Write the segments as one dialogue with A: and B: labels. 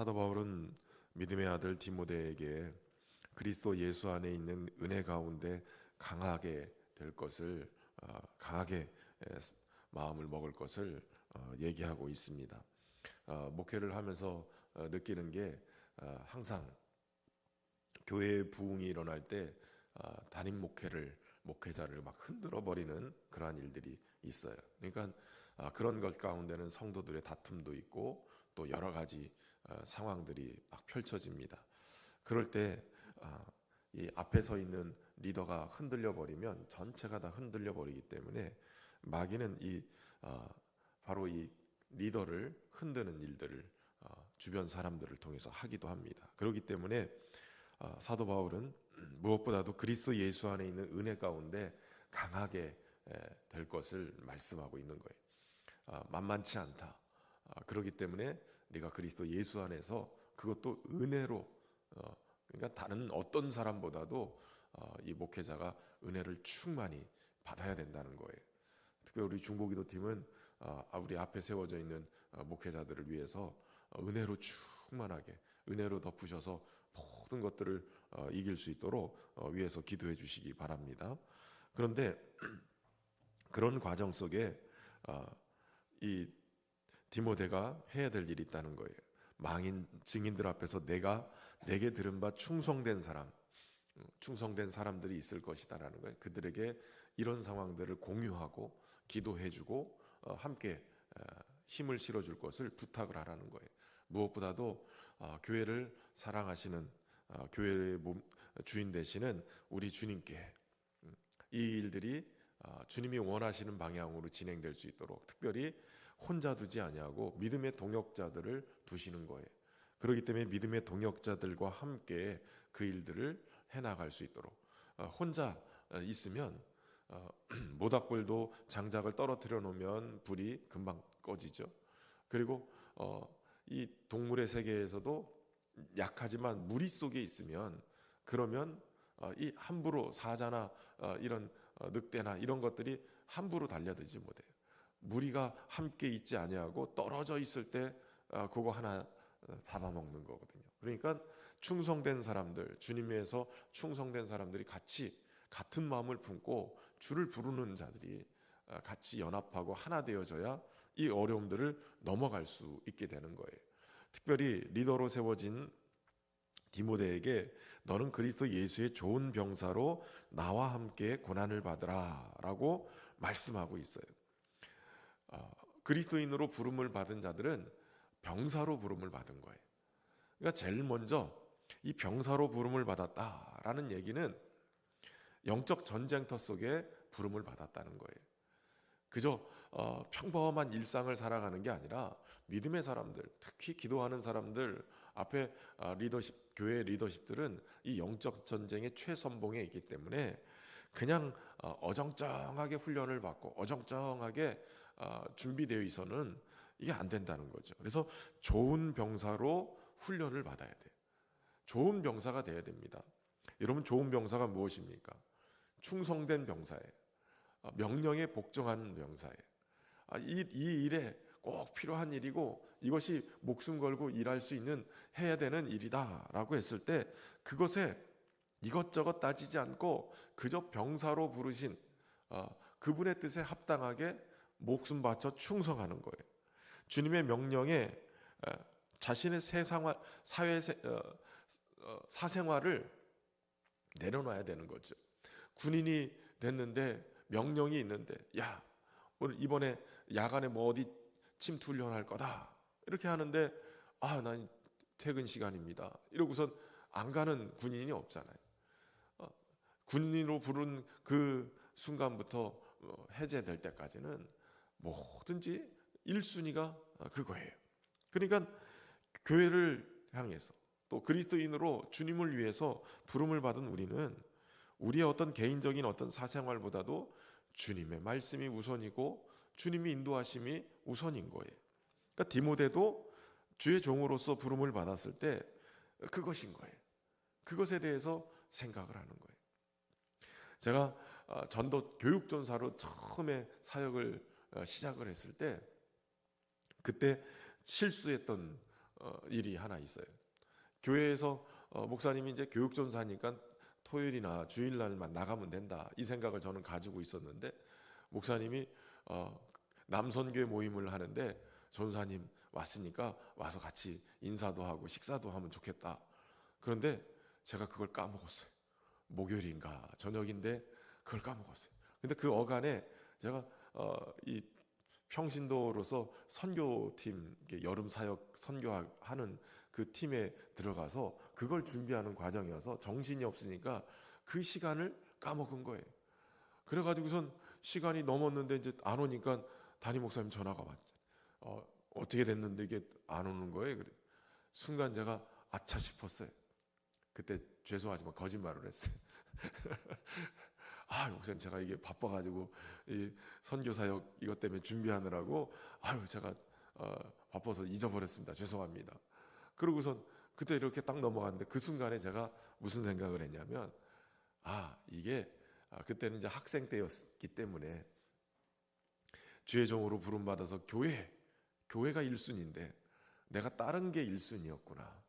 A: 사도 바울은 믿음의 아들 디모데에게 그리스도 예수 안에 있는 은혜 가운데 강하게 될 것을 강하게 마음을 먹을 것을 얘기하고 있습니다. 목회를 하면서 느끼는 게 항상 교회의 부흥이 일어날 때 담임 목회자를 막 흔들어 버리는 그러한 일들이 있어요. 그러니까 그런 것 가운데는 성도들의 다툼도 있고 또 여러 가지 상황들이 막 펼쳐집니다. 그럴 때 이 앞에 서 있는 리더가 흔들려 버리면 전체가 다 흔들려 버리기 때문에 마귀는 바로 이 리더를 흔드는 일들을 주변 사람들을 통해서 하기도 합니다. 그렇기 때문에 사도 바울은 무엇보다도 그리스도 예수 안에 있는 은혜 가운데 강하게 될 것을 말씀하고 있는 거예요. 만만치 않다. 그렇기 때문에 네가 그리스도 예수 안에서 그것도 은혜로 그러니까 다른 어떤 사람보다도 이 목회자가 은혜를 충만히 받아야 된다는 거예요. 특히 우리 중보기도 팀은 우리 앞에 세워져 있는 목회자들을 위해서 은혜로 충만하게 은혜로 덮으셔서 모든 것들을 이길 수 있도록 위해서 기도해 주시기 바랍니다. 그런데 그런 과정 속에 이 디모데가 해야 될 일이 있다는 거예요. 망인 증인들 앞에서 내게 들은 바 충성된 사람들이 있을 것이다라는 거예요. 그들에게 이런 상황들을 공유하고 기도해주고 함께 힘을 실어줄 것을 부탁을 하라는 거예요. 무엇보다도 교회를 사랑하시는 교회의 주인 되시는 우리 주님께 이 일들이 주님이 원하시는 방향으로 진행될 수 있도록 특별히 혼자 두지 아니하고 믿음의 동역자들을 두시는 거예요. 그렇기 때문에 믿음의 동역자들과 함께 그 일들을 해나갈 수 있도록 혼자 있으면 모닥불도 장작을 떨어뜨려 놓으면 불이 금방 꺼지죠. 그리고 이 동물의 세계에서도 약하지만 무리 속에 있으면 그러면 이 함부로 사자나 이런 늑대나 이런 것들이 함부로 달려들지 못해요. 무리가 함께 있지 아니하고 떨어져 있을 때 그거 하나 잡아먹는 거거든요. 그러니까 충성된 사람들, 주님 위해서 충성된 사람들이 같은 마음을 품고 주를 부르는 자들이 같이 연합하고 하나 되어져야 이 어려움들을 넘어갈 수 있게 되는 거예요. 특별히 리더로 세워진 디모데에게 너는 그리스도 예수의 좋은 병사로 나와 함께 고난을 받으라 라고 말씀하고 있어요. 그리스도인으로 부름을 받은 자들은 병사로 부름을 받은 거예요. 그러니까 제일 먼저 이 병사로 부름을 받았다라는 얘기는 영적 전쟁터 속에 부름을 받았다는 거예요. 그저 평범한 일상을 살아가는 게 아니라 믿음의 사람들, 특히 기도하는 사람들 앞에 교회 리더십들은 이 영적 전쟁의 최선봉에 있기 때문에 그냥 어정쩡하게 훈련을 받고 어정쩡하게 준비되어 있어는 이게 안 된다는 거죠. 그래서 좋은 병사로 훈련을 받아야 돼요. 좋은 병사가 돼야 됩니다. 여러분, 좋은 병사가 무엇입니까? 충성된 병사예요. 명령에 복종하는 병사예요. 이 일에 꼭 필요한 일이고 이것이 목숨 걸고 일할 수 있는 해야 되는 일이다라고 했을 때 그것에 이것저것 따지지 않고 그저 병사로 부르신 그분의 뜻에 합당하게 목숨 바쳐 충성하는 거예요. 주님의 명령에 자신의 사생활을 내려놔야 되는 거죠. 군인이 됐는데 명령이 있는데 야 오늘 이번에 야간에 뭐 어디 침투 훈련할 거다 이렇게 하는데 난 퇴근 시간입니다 이러고선 안 가는 군인이 없잖아요. 군인으로 부른 그 순간부터 해제될 때까지는 뭐든지 1순위가 그거예요. 그러니까 교회를 향해서 또 그리스도인으로 주님을 위해서 부름을 받은 우리는 우리의 어떤 개인적인 어떤 사생활보다도 주님의 말씀이 우선이고 주님이 인도하심이 우선인 거예요. 그러니까 디모데도 주의 종으로서 부름을 받았을 때 그것인 거예요. 그것에 대해서 생각을 하는 거예요. 제가 전도 교육전사로 처음에 사역을 시작을 했을 때 그때 실수했던 일이 하나 있어요. 교회에서 목사님이 이제 교육전사니까 토요일이나 주일날만 나가면 된다, 이 생각을 저는 가지고 있었는데, 목사님이 남선교회 모임을 하는데 전사님 왔으니까 와서 같이 인사도 하고 식사도 하면 좋겠다. 그런데 제가 그걸 까먹었어요. 목요일인가 저녁인데 그걸 까먹었어요. 근데 그 어간에 제가 이 평신도로서 선교팀, 여름 사역 선교하는 그 팀에 들어가서 그걸 준비하는 과정이어서 정신이 없으니까 그 시간을 까먹은 거예요. 그래가지고선 시간이 넘었는데 이제 안 오니까 담임 목사님 전화가 왔죠. 어떻게 됐는데 이게 안 오는 거예요? 그래. 순간 제가 아차 싶었어요. 그때 죄송하지만 거짓말을 했어요. 목사님, 제가 이게 바빠가지고 이 선교사역 이것 때문에 준비하느라고 제가 바빠서 잊어버렸습니다. 죄송합니다. 그러고선 그때 이렇게 딱 넘어갔는데, 그 순간에 제가 무슨 생각을 했냐면, 이게 그때는 이제 학생 때였기 때문에 주의 종으로 부름받아서 교회가 1순위인데 내가 다른 게 1순위였구나.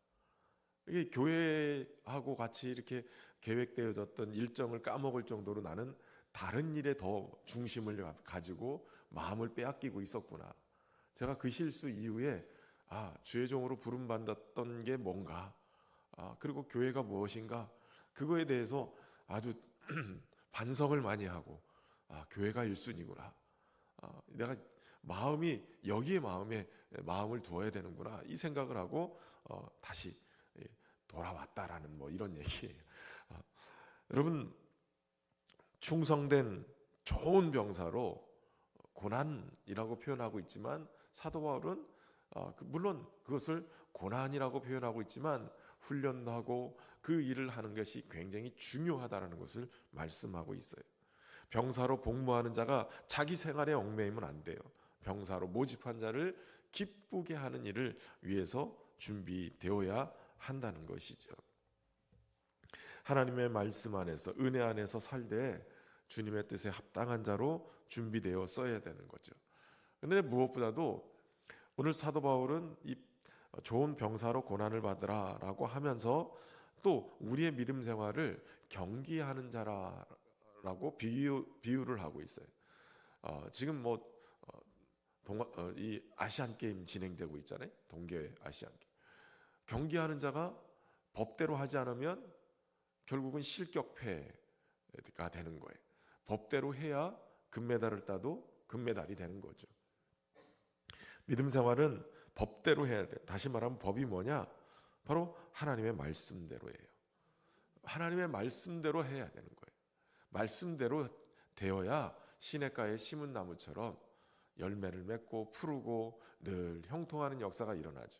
A: 이게 교회하고 같이 이렇게 계획되어졌던 일정을 까먹을 정도로 나는 다른 일에 더 중심을 가지고 마음을 빼앗기고 있었구나. 제가 그 실수 이후에 주의 종으로 부름받았던 게 뭔가, 그리고 교회가 무엇인가, 그거에 대해서 아주 반성을 많이 하고, 교회가 1순위구나. 내가 여기에 마음을 두어야 되는구나, 이 생각을 하고 다시 돌아왔다라는 이런 얘기예요. 여러분, 충성된 좋은 병사로 고난이라고 표현하고 있지만, 사도 바울은 물론 그것을 고난이라고 표현하고 있지만 훈련도 하고 그 일을 하는 것이 굉장히 중요하다는 것을 말씀하고 있어요. 병사로 복무하는 자가 자기 생활에 얽매이면 안 돼요. 병사로 모집한 자를 기쁘게 하는 일을 위해서 준비되어야 한다는 것이죠. 하나님의 말씀 안에서, 은혜 안에서 살되 주님의 뜻에 합당한 자로 준비되어 써야 되는 거죠. 그런데 무엇보다도 오늘 사도 바울은 이 좋은 병사로 고난을 받으라라고 하면서 또 우리의 믿음 생활을 경기하는 자라고 비유를 하고 있어요. 지금 이 아시안 게임 진행되고 있잖아요. 동계 아시안 게임. 경기하는 자가 법대로 하지 않으면 결국은 실격패가 되는 거예요. 법대로 해야 금메달을 따도 금메달이 되는 거죠. 믿음 생활은 법대로 해야 돼. 다시 말하면 법이 뭐냐? 바로 하나님의 말씀대로예요. 하나님의 말씀대로 해야 되는 거예요. 말씀대로 되어야 시냇가에 심은 나무처럼 열매를 맺고 푸르고 늘 형통하는 역사가 일어나죠.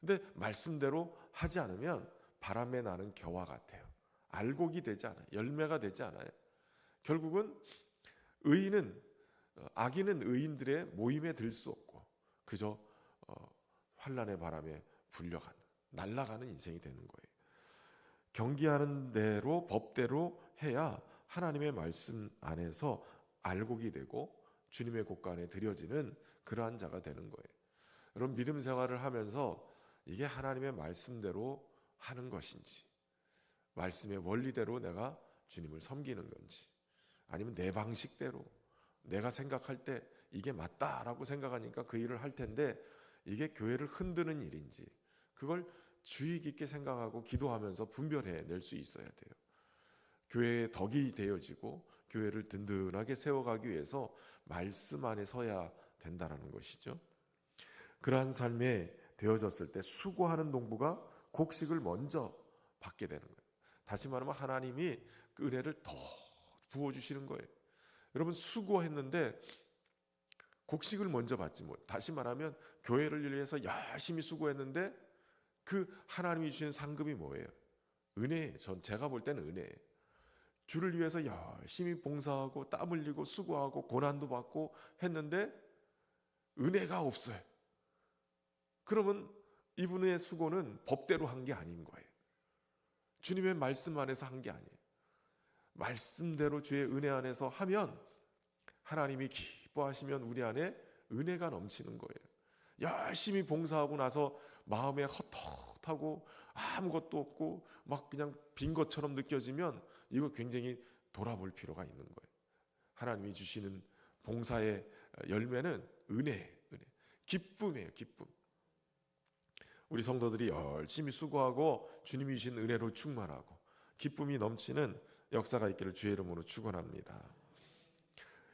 A: 근데 말씀대로 하지 않으면 바람에 나는 겨와 같아요. 알곡이 되지 않아요. 열매가 되지 않아요. 결국은 악인은 의인들의 모임에 들 수 없고 그저 환난의 바람에 불려가는, 날아가는 인생이 되는 거예요. 경기하는 대로 법대로 해야 하나님의 말씀 안에서 알곡이 되고 주님의 곳간에 들여지는 그러한 자가 되는 거예요. 여러분, 믿음 생활을 하면서 이게 하나님의 말씀대로 하는 것인지, 말씀의 원리대로 내가 주님을 섬기는 건지, 아니면 내 방식대로 내가 생각할 때 이게 맞다라고 생각하니까 그 일을 할 텐데 이게 교회를 흔드는 일인지, 그걸 주의 깊게 생각하고 기도하면서 분별해 낼 수 있어야 돼요. 교회의 덕이 되어지고 교회를 든든하게 세워가기 위해서 말씀 안에 서야 된다는 것이죠. 그러한 삶에 되어졌을 때 수고하는 농부가 곡식을 먼저 받게 되는 거예요. 다시 말하면 하나님이 그 은혜를 더 부어주시는 거예요. 여러분, 수고했는데 곡식을 먼저 받지 못. 다시 말하면 교회를 위해서 열심히 수고했는데 그 하나님이 주신 상급이 뭐예요? 은혜예요. 제가 볼 때는 은혜예요. 주를 위해서 열심히 봉사하고 땀 흘리고 수고하고 고난도 받고 했는데 은혜가 없어요. 그러면 이분의 수고는 법대로 한 게 아닌 거예요. 주님의 말씀 안에서 한 게 아니에요. 말씀대로 주의 은혜 안에서 하면 하나님이 기뻐하시면 우리 안에 은혜가 넘치는 거예요. 열심히 봉사하고 나서 마음에 헛헛하고 아무것도 없고 막 그냥 빈 것처럼 느껴지면 이거 굉장히 돌아볼 필요가 있는 거예요. 하나님이 주시는 봉사의 열매는 은혜, 기쁨이에요. 기쁨. 우리 성도들이 열심히 수고하고 주님이 주신 은혜로 충만하고 기쁨이 넘치는 역사가 있기를 주의 이름으로 축원합니다.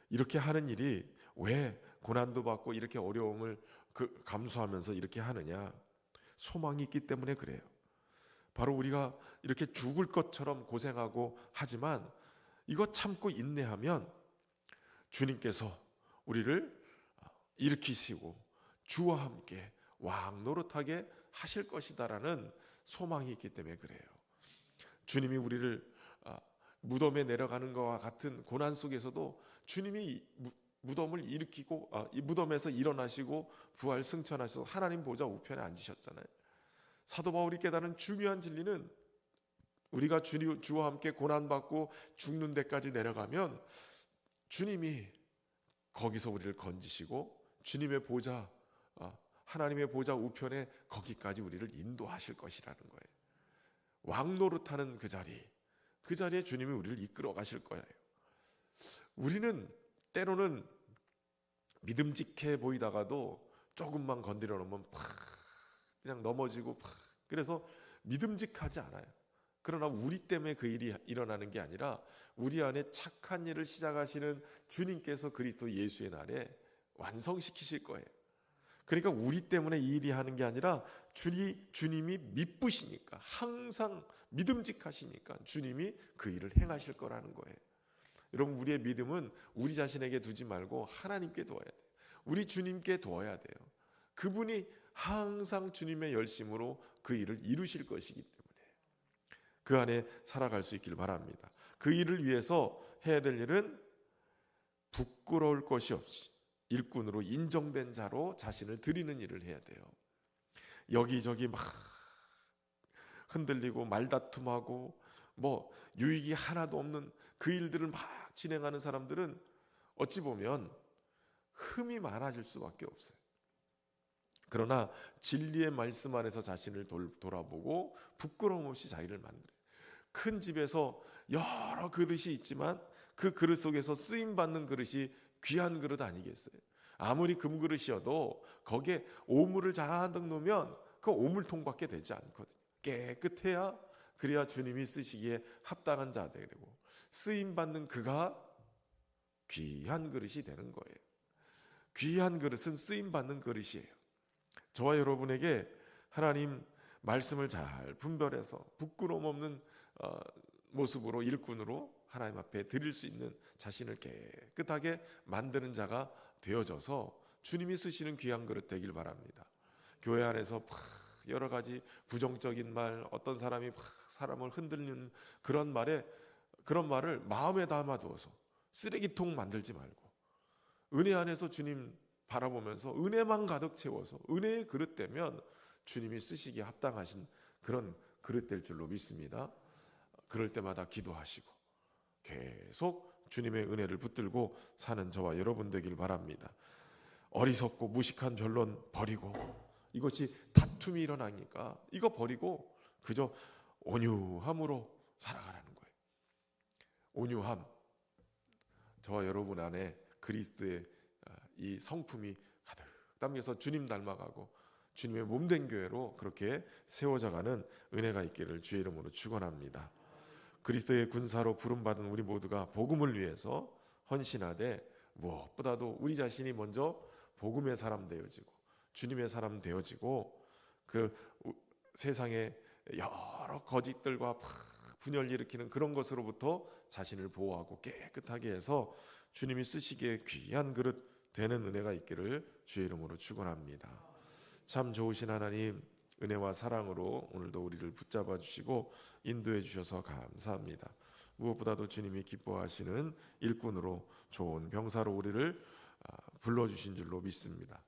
A: 이렇게 하는 일이 왜 고난도 받고 이렇게 어려움을 감수하면서 이렇게 하느냐? 소망이 있기 때문에 그래요. 바로 우리가 이렇게 죽을 것처럼 고생하고 하지만 이거 참고 인내하면 주님께서 우리를 일으키시고 주와 함께 왕 노릇하게 하실 것이다라는 소망이 있기 때문에 그래요. 주님이 우리를 무덤에 내려가는 것과 같은 고난 속에서도 주님이 무덤을 일으키고 이 무덤에서 일어나시고 부활 승천하셔서 하나님 보좌 우편에 앉으셨잖아요. 사도 바울이 깨달은 중요한 진리는 우리가 주와 함께 고난받고 죽는 데까지 내려가면 주님이 거기서 우리를 건지시고 주님의 보좌, 하나님의 보좌 우편에 거기까지 우리를 인도하실 것이라는 거예요. 왕노릇하는 그 자리에 주님이 우리를 이끌어 가실 거예요. 우리는 때로는 믿음직해 보이다가도 조금만 건드려 놓으면 그냥 넘어지고 그래서 믿음직하지 않아요. 그러나 우리 때문에 그 일이 일어나는 게 아니라 우리 안에 착한 일을 시작하시는 주님께서 그리스도 예수의 날에 완성시키실 거예요. 그러니까 우리 때문에 이 일이 하는 게 아니라 주님이 미쁘시니까, 항상 믿음직하시니까 주님이 그 일을 행하실 거라는 거예요. 여러분, 우리의 믿음은 우리 자신에게 두지 말고 하나님께 두어야 돼요. 우리 주님께 두어야 돼요. 그분이 항상 주님의 열심으로 그 일을 이루실 것이기 때문에 그 안에 살아갈 수 있길 바랍니다. 그 일을 위해서 해야 될 일은 부끄러울 것이 없이 일꾼으로 인정된 자로 자신을 드리는 일을 해야 돼요. 여기저기 막 흔들리고 말다툼하고 유익이 하나도 없는 그 일들을 막 진행하는 사람들은 어찌 보면 흠이 많아질 수밖에 없어요. 그러나 진리의 말씀 안에서 자신을 돌아보고 부끄러움 없이 자기를 만들어요. 큰 집에서 여러 그릇이 있지만 그 그릇 속에서 쓰임받는 그릇이 귀한 그릇 아니겠어요? 아무리 금그릇이어도 거기에 오물을 잔뜩 놓으면 그 오물통밖에 되지 않거든요. 깨끗해야 그래야 주님이 쓰시기에 합당한 자 되고 쓰임받는 그가 귀한 그릇이 되는 거예요. 귀한 그릇은 쓰임받는 그릇이에요. 저와 여러분에게 하나님 말씀을 잘 분별해서 부끄러움 없는 모습으로 일꾼으로 하나님 앞에 드릴 수 있는 자신을 깨끗하게 만드는 자가 되어져서 주님이 쓰시는 귀한 그릇 되길 바랍니다. 교회 안에서 여러 가지 부정적인 말, 어떤 사람이 사람을 흔들는 그런 말을 마음에 담아두어서 쓰레기통 만들지 말고 은혜 안에서 주님 바라보면서 은혜만 가득 채워서 은혜의 그릇 되면 주님이 쓰시기에 합당하신 그런 그릇 될 줄로 믿습니다. 그럴 때마다 기도하시고 계속 주님의 은혜를 붙들고 사는 저와 여러분 되길 바랍니다. 어리석고 무식한 변론 버리고, 이것이 다툼이 일어나니까 이거 버리고 그저 온유함으로 살아가라는 거예요. 온유함, 저와 여러분 안에 그리스도의 이 성품이 가득 담겨서 주님 닮아가고 주님의 몸된 교회로 그렇게 세워져가는 은혜가 있기를 주의 이름으로 축원합니다. 그리스도의 군사로 부름받은 우리 모두가 복음을 위해서 헌신하되 무엇보다도 우리 자신이 먼저 복음의 사람 되어지고 주님의 사람 되어지고 그 세상의 여러 거짓들과 분열 일으키는 그런 것으로부터 자신을 보호하고 깨끗하게 해서 주님이 쓰시기에 귀한 그릇 되는 은혜가 있기를 주의 이름으로 축원합니다. 참 좋으신 하나님, 은혜와 사랑으로 오늘도 우리를 붙잡아 주시고 인도해 주셔서 감사합니다. 무엇보다도 주님이 기뻐하시는 일꾼으로 좋은 병사로 우리를 불러주신 줄로 믿습니다.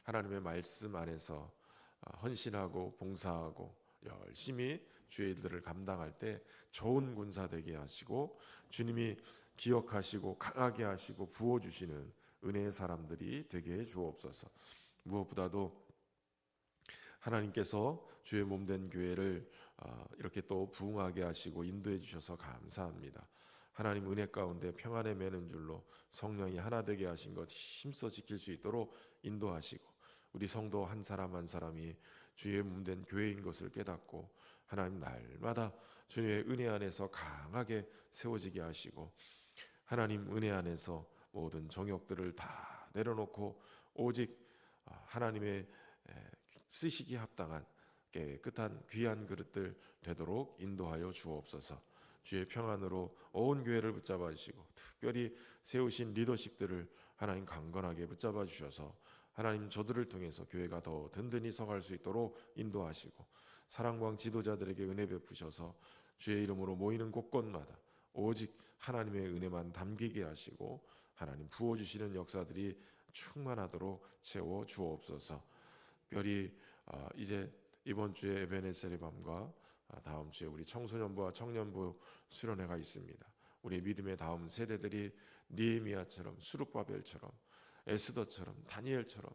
A: 하나님의 말씀 안에서 헌신하고 봉사하고 열심히 주의 일들을 감당할 때 좋은 군사 되게 하시고 주님이 기억하시고 강하게 하시고 부어주시는 은혜의 사람들이 되게 해 주옵소서. 무엇보다도 하나님께서 주의 몸된 교회를 이렇게 또 부흥하게 하시고 인도해 주셔서 감사합니다. 하나님 은혜 가운데 평안에 매는 줄로 성령이 하나 되게 하신 것 힘써 지킬 수 있도록 인도하시고, 우리 성도 한 사람 한 사람이 주의 몸된 교회인 것을 깨닫고 하나님 날마다 주님의 은혜 안에서 강하게 세워지게 하시고, 하나님 은혜 안에서 모든 정욕들을 다 내려놓고 오직 하나님의 쓰시기 합당한 깨끗한 귀한 그릇들 되도록 인도하여 주옵소서. 주의 평안으로 온 교회를 붙잡아 주시고, 특별히 세우신 리더십들을 하나님 강건하게 붙잡아 주셔서 하나님 저들을 통해서 교회가 더 든든히 서갈 수 있도록 인도하시고, 사랑광 지도자들에게 은혜 베푸셔서 주의 이름으로 모이는 곳곳마다 오직 하나님의 은혜만 담기게 하시고 하나님 부어주시는 역사들이 충만하도록 채워 주옵소서. 특별히 이제 이번 주에 에베네셀의 밤과 다음 주에 우리 청소년부와 청년부 수련회가 있습니다. 우리 믿음의 다음 세대들이 느헤미야처럼, 수룹바벨처럼, 에스더처럼, 다니엘처럼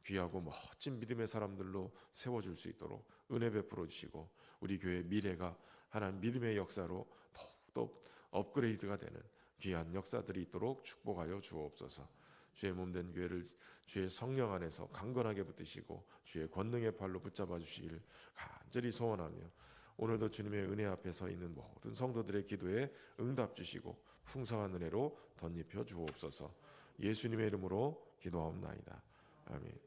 A: 귀하고 멋진 믿음의 사람들로 세워줄 수 있도록 은혜 베풀어 주시고, 우리 교회의 미래가 하나님 믿음의 역사로 더욱더 업그레이드가 되는 귀한 역사들이 있도록 축복하여 주옵소서. 주의 몸된 교회를 주의 성령 안에서 강건하게 붙드시고 주의 권능의 팔로 붙잡아 주시기를 간절히 소원하며, 오늘도 주님의 은혜 앞에 서 있는 모든 성도들의 기도에 응답 주시고 풍성한 은혜로 덧입혀 주옵소서. 예수님의 이름으로 기도하옵나이다. 아멘.